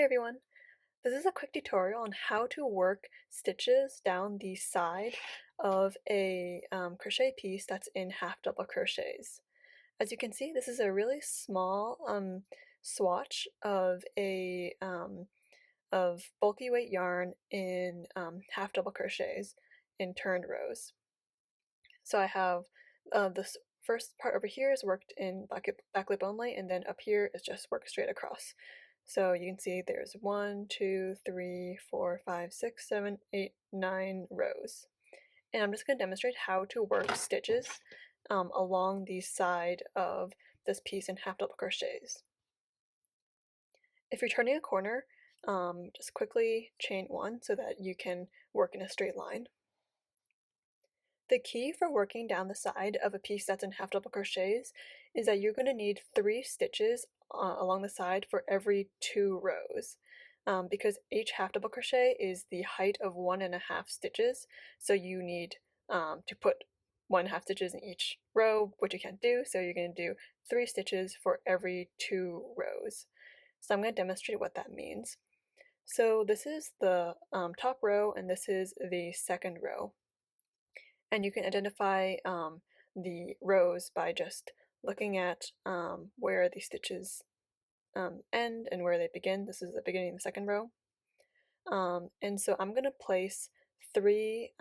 everyone! This is a quick tutorial on how to work stitches down the side of a crochet piece that's in half double crochets. As you can see, this is a really small swatch of of bulky weight yarn in half double crochets in turned rows. So I have this first part over here is worked in back loop only, and then up here is just worked straight across. So you can see there's 1, 2, 3, 4, 5, 6, 7, 8, 9 rows. And I'm just going to demonstrate how to work stitches along the side of this piece in half double crochets. If you're turning a corner, just quickly chain 1 so that you can work in a straight line. The key for working down the side of a piece that's in half double crochets is that you're going to need 3 stitches along the side for every 2 rows, because each half double crochet is the height of 1.5 stitches, so you need to put 1.5 stitches in each row, which you can't do, so you're going to do 3 stitches for every 2 rows. So I'm going to demonstrate what that means. So this is the top row, and this is the second row. And you can identify the rows by just looking at where the stitches end and where they begin. This is the beginning of the second row. And so I'm going to place 3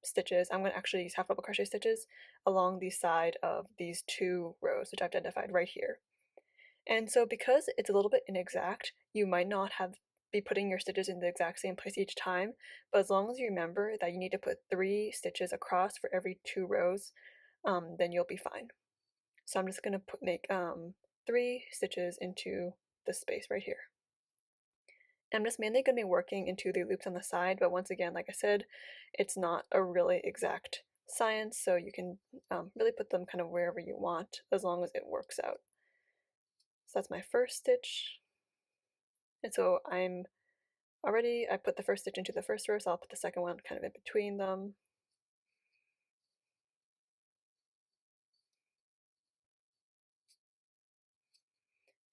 stitches. I'm going to actually use half double crochet stitches along the side of these 2 rows, which I've identified right here. And so because it's a little bit inexact, you might not be putting your stitches in the exact same place each time, but as long as you remember that you need to put 3 stitches across for every 2 rows, then you'll be fine. So I'm just going to make 3 stitches into this space right here. And I'm just mainly going to be working into the loops on the side, but once again, like I said, it's not a really exact science, so you can really put them kind of wherever you want as long as it works out. So that's my first stitch. And so I put the first stitch into the first row, so I'll put the second one kind of in between them.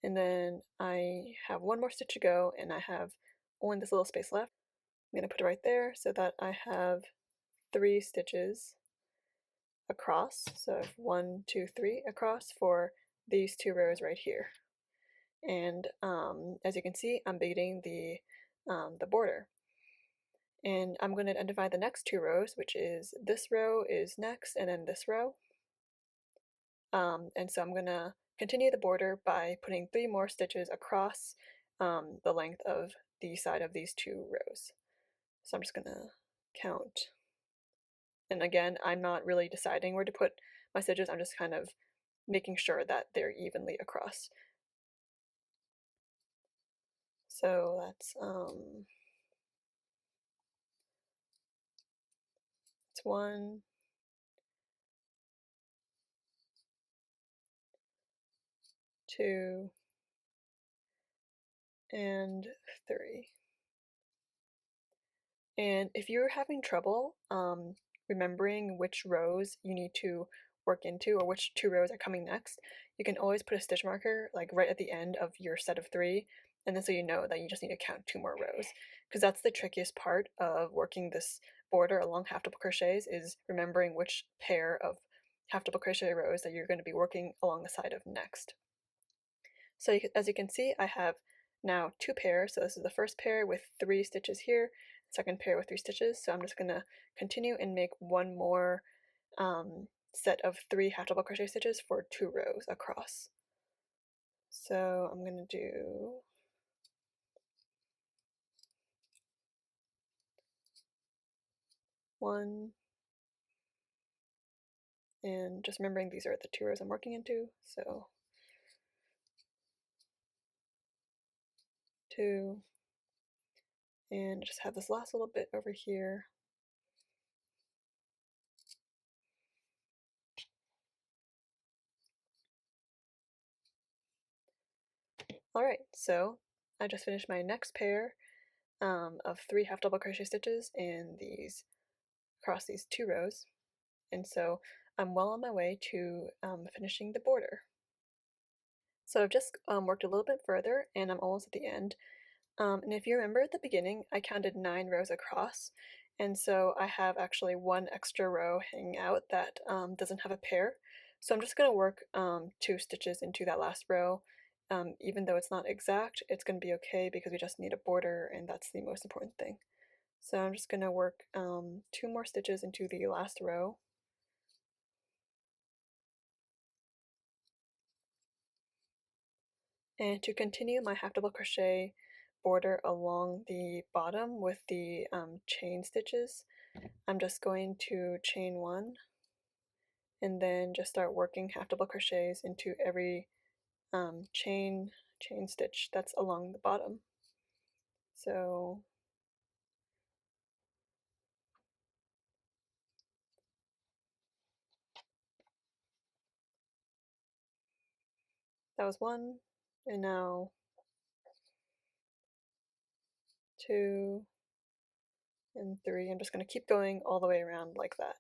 And then I have one more stitch to go, and I have only this little space left. I'm going to put it right there so that I have 3 stitches across. So I have 1, 2, 3 across for these 2 rows right here. And as you can see, I'm beginning the border. And I'm going to identify the next 2 rows, which is this row is next, and then this row. And so I'm going to continue the border by putting 3 more stitches across the length of the side of these 2 rows. So I'm just going to count. And again, I'm not really deciding where to put my stitches, I'm just kind of making sure that they're evenly across. So that's 1, 2, and 3. And if you're having trouble remembering which rows you need to work into or which 2 rows are coming next, you can always put a stitch marker like right at the end of your set of 3, and then so you know that you just need to count 2 more rows, because that's the trickiest part of working this border along half double crochets, is remembering which pair of half double crochet rows that you're going to be working along the side of next. So as you can see, I have now 2 pairs. So this is the first pair with 3 stitches here, second pair with 3 stitches. So I'm just going to continue and make one more set of 3 half double crochet stitches for 2 rows across. So I'm going to do one, and just remembering these are the 2 rows I'm working into. So 2, and just have this last little bit over here. Alright, so I just finished my next pair of 3 half double crochet stitches in these across these 2 rows, and so I'm well on my way to finishing the border. So I've just worked a little bit further, and I'm almost at the end. And if you remember at the beginning, I counted 9 rows across, and so I have actually one extra row hanging out that doesn't have a pair. So I'm just going to work 2 stitches into that last row. Even though it's not exact, it's going to be okay because we just need a border, and that's the most important thing. So I'm just going to work 2 more stitches into the last row. And to continue my half double crochet border along the bottom with the chain stitches, I'm just going to chain 1 and then just start working half double crochets into every chain stitch that's along the bottom. So that was 1, and now 2 and 3. I'm just going to keep going all the way around like that.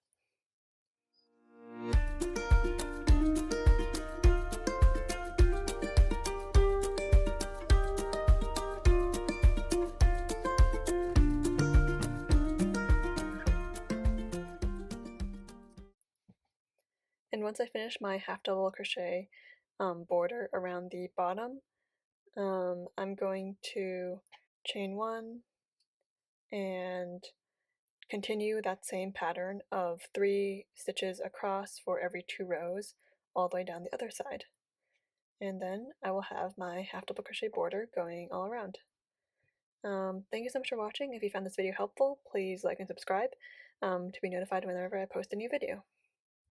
And once I finish my half double crochet border around the bottom, I'm going to chain 1 and continue that same pattern of 3 stitches across for every 2 rows all the way down the other side. And then I will have my half double crochet border going all around. Thank you so much for watching. If you found this video helpful, please like and subscribe to be notified whenever I post a new video.